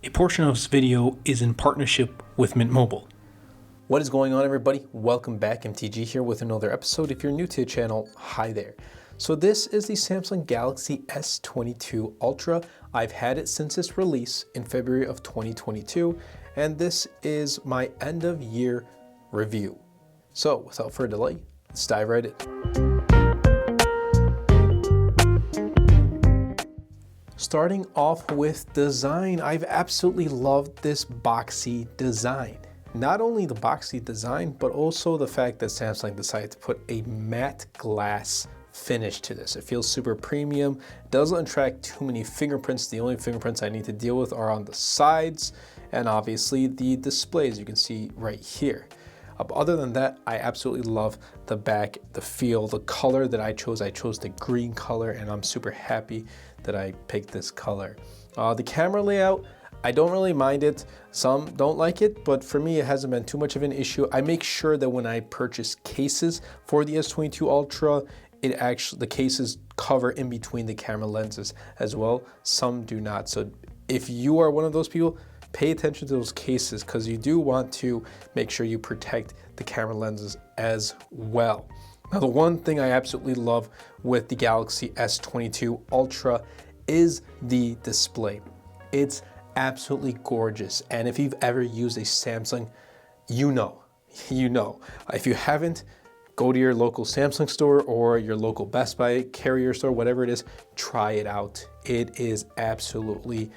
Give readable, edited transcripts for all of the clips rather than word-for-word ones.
A portion of this video is in partnership with Mint Mobile. What is going on, everybody? Welcome back. MTG here with another episode. If you're new to the channel, hi there. So this is the Samsung Galaxy S22 Ultra. I've had it since its release in February of 2022, and this is my end of year review. So without further delay, let's dive right in. Starting off with design, I've absolutely loved this boxy design. Not only the boxy design, but also the fact that Samsung decided to put a matte glass finish to this. It feels super premium, doesn't attract too many fingerprints. The only fingerprints I need to deal with are on the sides and obviously the displays you can see right here. Other than that, I absolutely love the back, the feel, the color that I chose. I chose the green color and I'm super happy that I picked this color. The camera layout, I don't really mind it. Some don't like it, but for me, it hasn't been too much of an issue. I make sure that when I purchase cases for the S22 Ultra, the cases cover in between the camera lenses as well. Some do not. So if you are one of those people, pay attention to those cases because you do want to make sure you protect the camera lenses as well. Now, the one thing I absolutely love with the Galaxy S22 Ultra is the display. It's absolutely gorgeous. And if you've ever used a Samsung, you know. If you haven't, go to your local Samsung store or your local Best Buy carrier store, whatever it is, try it out. It is absolutely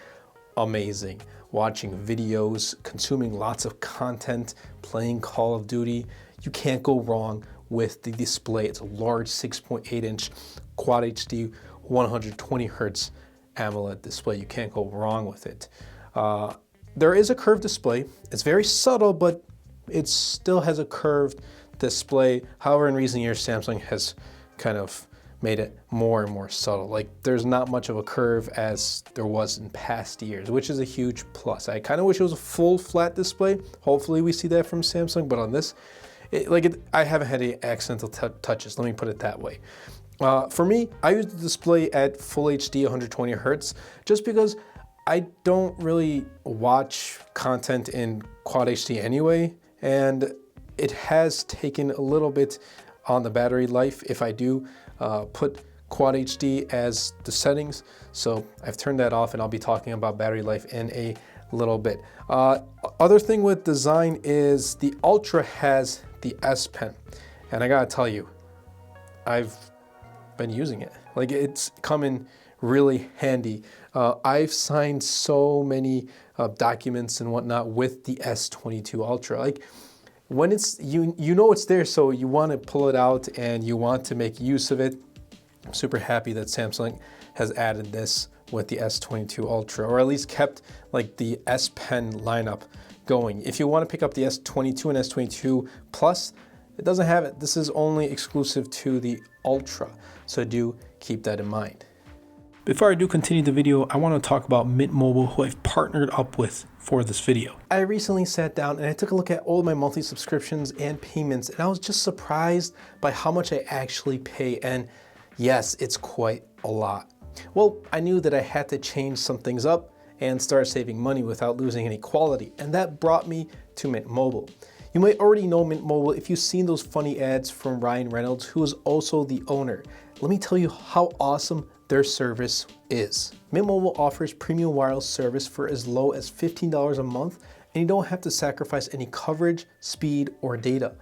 amazing. Watching videos, consuming lots of content, playing Call of Duty, you can't go wrong with the display. It's a large 6.8-inch Quad HD 120 Hertz AMOLED display. You can't go wrong with it. There is a curved display. It's very subtle, but it still has a curved display. However, in recent years, Samsung has kind of made it more and more subtle. Like, there's not much of a curve as there was in past years, which is a huge plus. I kind of wish it was a full flat display. Hopefully we see that from Samsung, but on this, I haven't had any accidental touches, let me put it that way. For me, I use the display at full HD 120 Hertz just because I don't really watch content in Quad HD anyway, and it has taken a little bit on the battery life if I do put Quad HD as the settings. So I've turned that off and I'll be talking about battery life in a little bit. Other thing with design is the Ultra has the S Pen. And I gotta tell you, I've been using it. Like, it's come in really handy. I've signed so many documents and whatnot with the S22 Ultra. Like, when it's, you know it's there, so you want to pull it out and you want to make use of it. I'm super happy that Samsung has added this with the S22 Ultra, or at least kept like the S Pen lineup going. If you want to pick up the S22 and S22 Plus, it doesn't have it. This is only exclusive to the Ultra, so do keep that in mind. Before I do continue the video, I want to talk about Mint Mobile, who I've partnered up with for this video. I recently sat down and I took a look at all my monthly subscriptions and payments, and I was just surprised by how much I actually pay. And yes, it's quite a lot. Well, I knew that I had to change some things up and start saving money without losing any quality, and that brought me to Mint Mobile. You might already know Mint Mobile if you've seen those funny ads from Ryan Reynolds, who is also the owner. Let me tell you how awesome their service is. Mint Mobile offers premium wireless service for as low as $15 a month, and you don't have to sacrifice any coverage, speed, or data.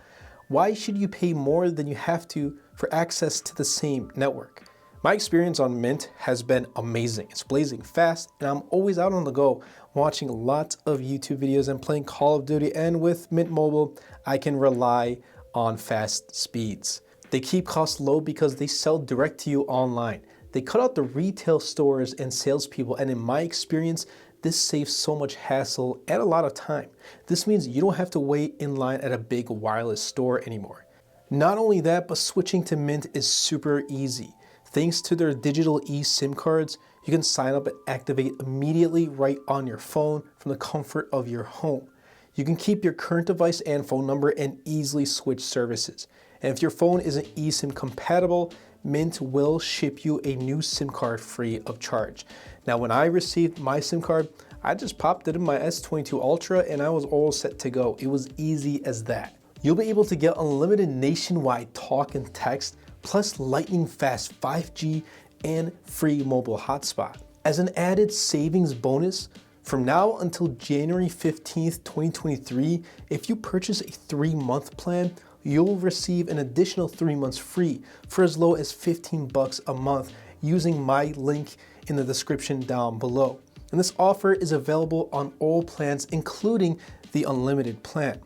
Why should you pay more than you have to for access to the same network? My experience on Mint has been amazing. It's blazing fast, and I'm always out on the go watching lots of YouTube videos and playing Call of Duty, and with Mint Mobile, I can rely on fast speeds. They keep costs low because they sell direct to you online. They cut out the retail stores and salespeople, and in my experience, this saves so much hassle and a lot of time. This means you don't have to wait in line at a big wireless store anymore. Not only that, but switching to Mint is super easy. Thanks to their digital eSIM cards, you can sign up and activate immediately right on your phone from the comfort of your home. You can keep your current device and phone number and easily switch services. And if your phone isn't eSIM compatible, Mint will ship you a new SIM card free of charge. Now, when I received my SIM card, I just popped it in my S22 Ultra and I was all set to go. It was easy as that. You'll be able to get unlimited nationwide talk and text, plus lightning fast 5G and free mobile hotspot. As an added savings bonus, from now until January 15th, 2023, if you purchase a 3-month plan, you'll receive an additional 3 months free for as low as $15 a month using my link in the description down below. And this offer is available on all plans, including the unlimited plan.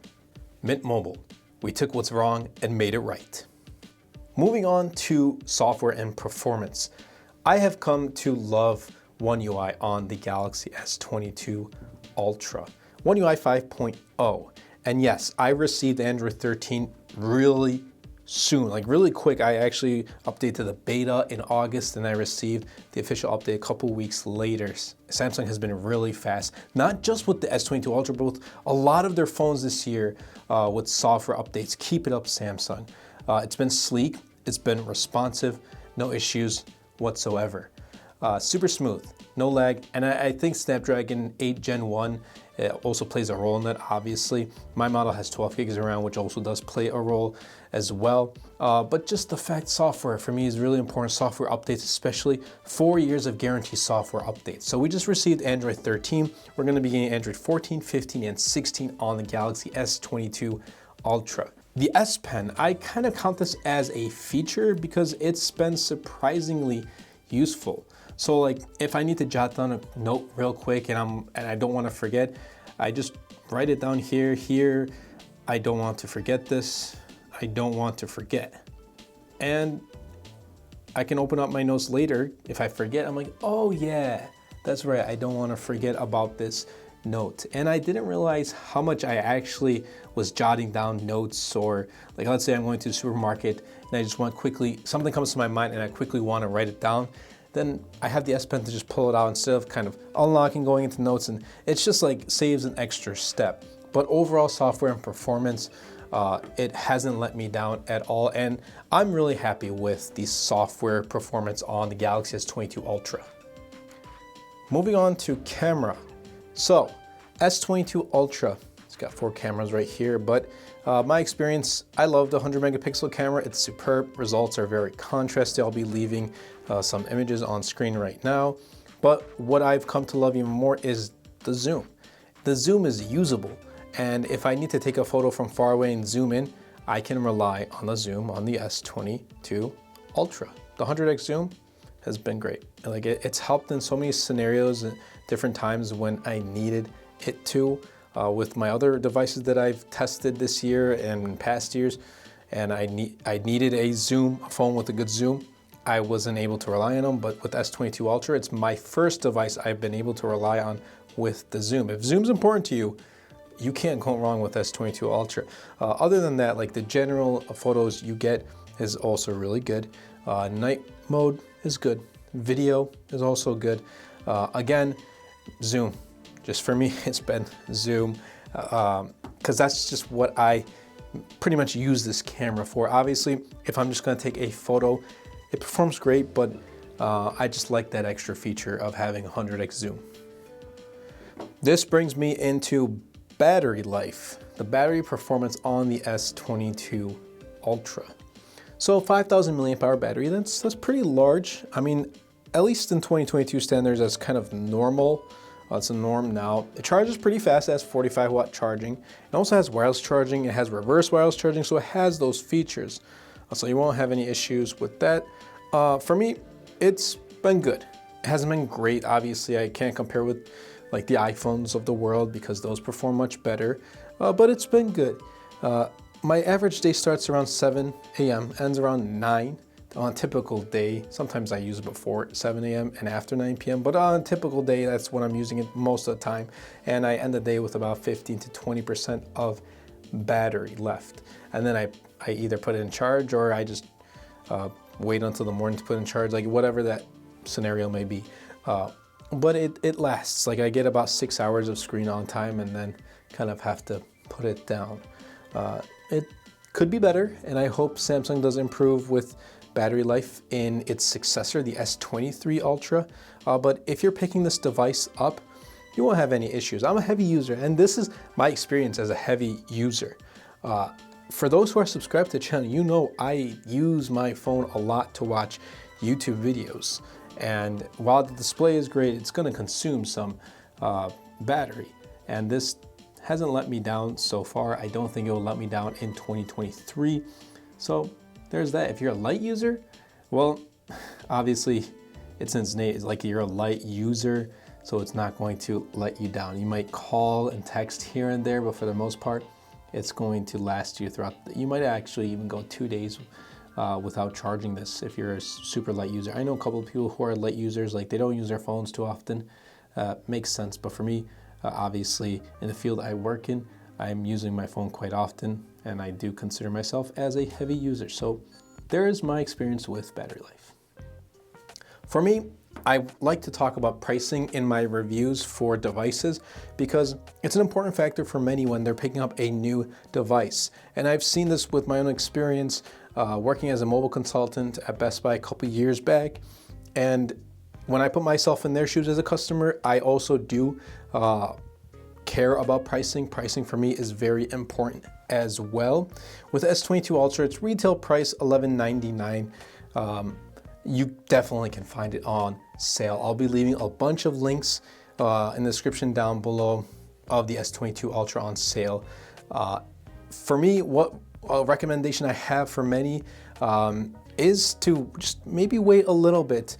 Mint Mobile, we took what's wrong and made it right. Moving on to software and performance. I have come to love One UI on the Galaxy S22 Ultra, One UI 5.0. And yes, I received Android 13 really soon, like really quick. I actually updated the beta in August and I received the official update a couple weeks later. Samsung has been really fast, not just with the S22 Ultra, but with a lot of their phones this year with software updates. Keep it up, Samsung. It's been sleek, it's been responsive, no issues whatsoever. Super smooth, no lag, and I think Snapdragon 8 Gen 1 also plays a role in that, obviously. My model has 12 gigs of RAM, which also does play a role as well. But just the fact software for me is really important, software updates, especially 4 years of guaranteed software updates. So we just received Android 13. We're gonna be getting Android 14, 15, and 16 on the Galaxy S22 Ultra. The S Pen, I kind of count this as a feature because it's been surprisingly useful. So like if I need to jot down a note real quick and I don't want to forget, I just write it down here. I don't want to forget this. I don't want to forget. And I can open up my notes later. If I forget, I'm like, oh yeah, that's right. I don't want to forget about this note. And I didn't realize how much I actually was jotting down notes, or like, let's say I'm going to the supermarket and I just want quickly, something comes to my mind and I quickly want to write it down. Then I have the S Pen to just pull it out instead of kind of unlocking, going into notes, and it's just like saves an extra step. But overall software and performance, it hasn't let me down at all. And I'm really happy with the software performance on the Galaxy S22 Ultra. Moving on to camera. So S22 Ultra, it's got 4 cameras right here, but my experience, I love the 100 megapixel camera. It's superb. Results are very contrasty. I'll be leaving some images on screen right now. But what I've come to love even more is the zoom. The zoom is usable. And if I need to take a photo from far away and zoom in, I can rely on the zoom on the S22 Ultra. The 100x zoom has been great. Like it's helped in so many scenarios at different times when I needed it to. With my other devices that I've tested this year and in past years, and I needed a phone with a good zoom. I wasn't able to rely on them, but with S22 Ultra, it's my first device I've been able to rely on with the zoom. If zoom's important to you, you can't go wrong with S22 Ultra. Other than that, like the general photos you get is also really good. Night mode is good. Video is also good. Again, zoom. Just for me, it's been zoom, because that's just what I pretty much use this camera for. Obviously, if I'm just gonna take a photo, it performs great, but I just like that extra feature of having 100x zoom. This brings me into battery life, the battery performance on the S22 Ultra. So 5,000 milliamp hour battery, that's pretty large. I mean, at least in 2022 standards, that's kind of normal. It's a norm now. It charges pretty fast. It has 45 watt charging. It also has wireless charging. It has reverse wireless charging, so it has those features. So you won't have any issues with that. For me, it's been good. It hasn't been great. Obviously, I can't compare with like the iPhones of the world because those perform much better, but it's been good. My average day starts around 7 a.m., ends around 9 on a typical day. Sometimes I use it before 7 a.m. and after 9 p.m., but on a typical day, that's when I'm using it most of the time. And I end the day with about 15 to 20% of battery left. And then I either put it in charge or I just wait until the morning to put in charge, like whatever that scenario may be. But it lasts. Like I get about 6 hours of screen on time and then kind of have to put it down. It could be better, and I hope Samsung does improve with battery life in its successor, the S23 Ultra. But if you're picking this device up, you won't have any issues. I'm a heavy user, and this is my experience as a heavy user. For those who are subscribed to the channel, you know I use my phone a lot to watch YouTube videos. And while the display is great, it's gonna consume some battery. And this hasn't let me down so far. I don't think it will let me down in 2023. So there's that. If you're a light user, well, obviously it's innate. It's like you're a light user, so it's not going to let you down. You might call and text here and there, but for the most part, it's going to last you throughout. You might actually even go 2 days without charging this if you're a super light user. I know a couple of people who are light users, like they don't use their phones too often. Makes sense, but for me, obviously in the field I work in, I'm using my phone quite often, and I do consider myself as a heavy user. So there is my experience with battery life. For me, I like to talk about pricing in my reviews for devices because it's an important factor for many when they're picking up a new device. And I've seen this with my own experience working as a mobile consultant at Best Buy a couple years back. And when I put myself in their shoes as a customer, I also do care about pricing. Pricing for me is very important as well. With S22 Ultra, its retail price $11.99. You definitely can find it on sale. I'll be leaving a bunch of links in the description down below of the S22 Ultra on sale. For me, what a recommendation I have for many is to just maybe wait a little bit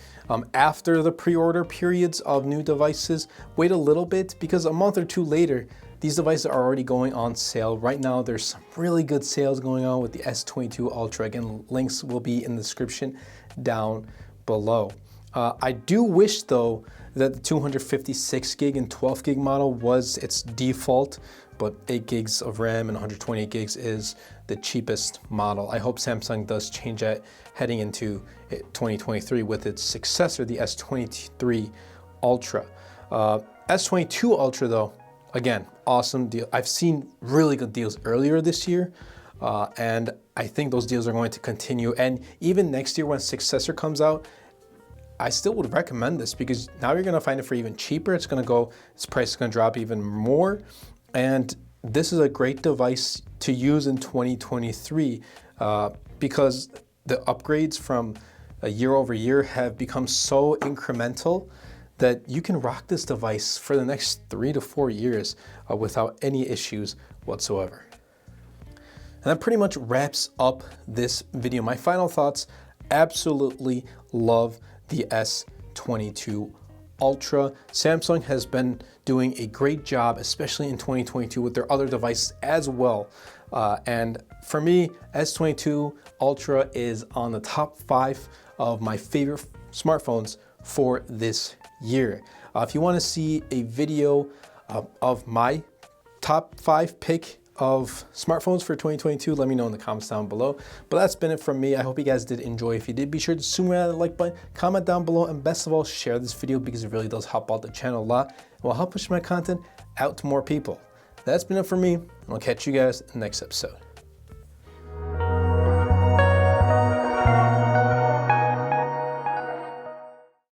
after the pre-order periods of new devices. Wait a little bit, because a month or two later, these devices are already going on sale. Right now, there's some really good sales going on with the S22 Ultra. Again, links will be in the description down below. I do wish though that the 256 gig and 12 gig model was its default, but 8 gigs of RAM and 128 gigs is the cheapest model. I hope Samsung does change that heading into 2023 with its successor, the S23 Ultra. S22 Ultra though, again, awesome deal. I've seen really good deals earlier this year, and I think those deals are going to continue. And even next year when successor comes out, I still would recommend this because now you're gonna find it for even cheaper. Its price is gonna drop even more. And this is a great device to use in 2023 because the upgrades from year over year have become so incremental that you can rock this device for the next 3 to 4 years without any issues whatsoever. And that pretty much wraps up this video. My final thoughts: absolutely love the S22 Ultra. Samsung has been doing a great job, especially in 2022 with their other devices as well. And for me, S22 Ultra is on the top 5 of my favorite smartphones for this year. If you want to see a video of my top 5 pick of smartphones for 2022, let me know in the comments down below. But that's been it from me. I hope you guys did enjoy. If you did, be sure to zoom in at the like button, comment down below, and best of all, share this video because it really does help out the channel a lot and will help push my content out to more people. That's been it for me. I'll catch you guys in the next episode.